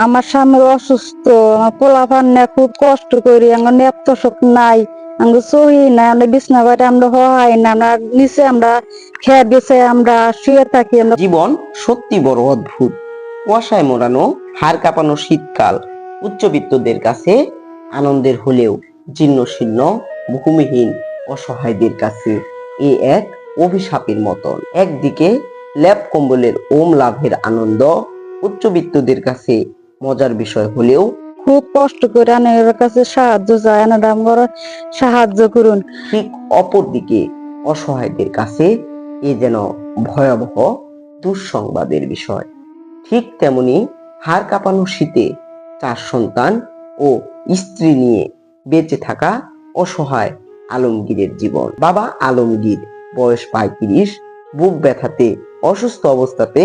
আমার স্বামী অসুস্থ, আমার পোলাপান নিয়ে খুব কষ্ট করি, আমার নেপ্তশক নাই, আমরা সহি না, আমরা বিছনা বাড়ি আমরা হই না, আমরা নিচে আমরা খেয়ে বেছে আমরা শুয়ে থাকি। আমরা জীবন সত্যি বড় অদ্ভুত। কুয়াশায় মোড়ানো হাড় কাঁপানো শীতকাল উচ্চবিত্তদের কাছে আনন্দের হলেও জীর্ণ শীর্ণ ভূমিহীন অসহায়দের কাছে এ এক অভিশাপের মতন। একদিকে ল্যাপ কম্বলের ওম লাভের আনন্দ উচ্চবিত্তদের কাছে মজার বিষয় হলেও খুব কষ্ট করে আনের কাছে সাহায্য চাই, আনারা আমার সাহায্য করুন। ঠিক অপরদিকে অসহায়দের কাছে এ যেন ভয়াবহ দুঃসংবাদের বিষয়। ঠিক তেমনি হাড় কাঁপানো শীতে 4 সন্তান ও স্ত্রী নিয়ে বেঁচে থাকা অসহায় আলমগীরের জীবন। বাবা আলমগীর বয়স 35, বুক ব্যথাতে অসুস্থ অবস্থাতে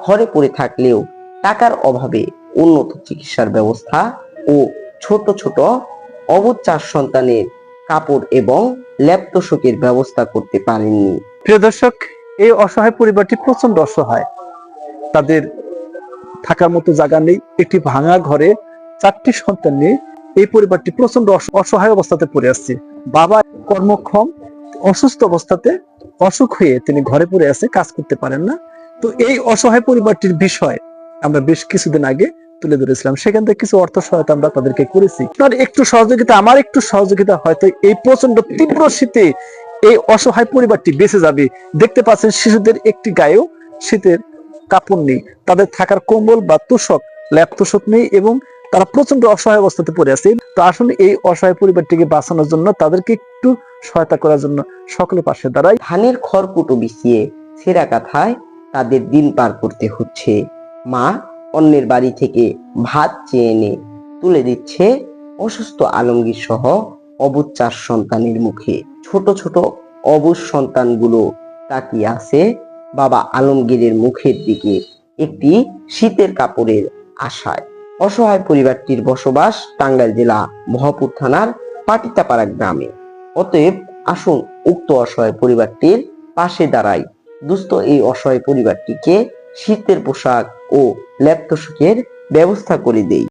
ঘরে পড়ে থাকলেও টাকার অভাবে উন্নত চিকিৎসার ব্যবস্থা ও ছোট ছোট অবুঝ 4 সন্তানের কাপড় এবং ল্যাপ তোশকের ব্যবস্থা করতে পারেননি। প্রিয় দর্শক, এই অসহায় পরিবারটি প্রচন্ড অসহায়। তাদের থাকার মতো জায়গা নেই। একটি ভাঙা ঘরে 4টি সন্তান নিয়ে এই পরিবারটি প্রচন্ড অসহায় অবস্থাতে পড়ে আছে। বাবা কর্মক্ষম, অসুস্থ অবস্থাতে অসুখ হয়ে তিনি ঘরে পড়ে আছে, কাজ করতে পারেন না। তো এই অসহায় পরিবারটির বিষয় আমরা বেশ কিছুদিন আগে তুলে ধরেছিলাম, সেখান থেকে কিছু অর্থ সহায়তা আমরা তাদেরকে করেছি। আপনার একটু সহযোগিতা, আমার একটু সহযোগিতা, হয়তো এই প্রচন্ড তীব্র শীতে এই অসহায় পরিবারটি বেঁচে যাবে। দেখতে পাচ্ছেন শিশুদের একটি গায়েও শীতের কাপড় নেই, তাদের থাকার কম্বল বা তোষক, ল্যাপ তোষক নেই এবং তারা প্রচন্ড অসহায় অবস্থাতে পড়ে আছে। তো আসলে এই অসহায় পরিবারটিকে বাঁচানোর জন্য, তাদেরকে একটু সহায়তা করার জন্য সকলে পাশে দাঁড়ায়। ধানের খড়কুটো বিছিয়ে ছেঁড়া কাঁথায় তাদের দিন পার করতে হচ্ছে। মা অন্যের বাড়ি থেকে ভাত চেয়ে এনে তুলে দিচ্ছে অসুস্থ আলমগীর সহ অবুঝ 4 সন্তানের মুখে। ছোট ছোট অবুঝ সন্তানগুলো তাকিয়ে আছে বাবা আলমগীরের মুখের দিকে একটি শীতের কাপড়ের আশায়। অসহায় পরিবারটির বসবাস টাঙ্গাইল জেলা মহাপুর থানার পাটিতাপাড়া গ্রামে। অতএব আসুন উক্ত অসহায় পরিবারটির পাশে দাঁড়াই, দুস্থ এই অসহায় পরিবারটিকে শীতের পোশাক ও ল্যাপ তোশকের ব্যবস্থা করে দেই।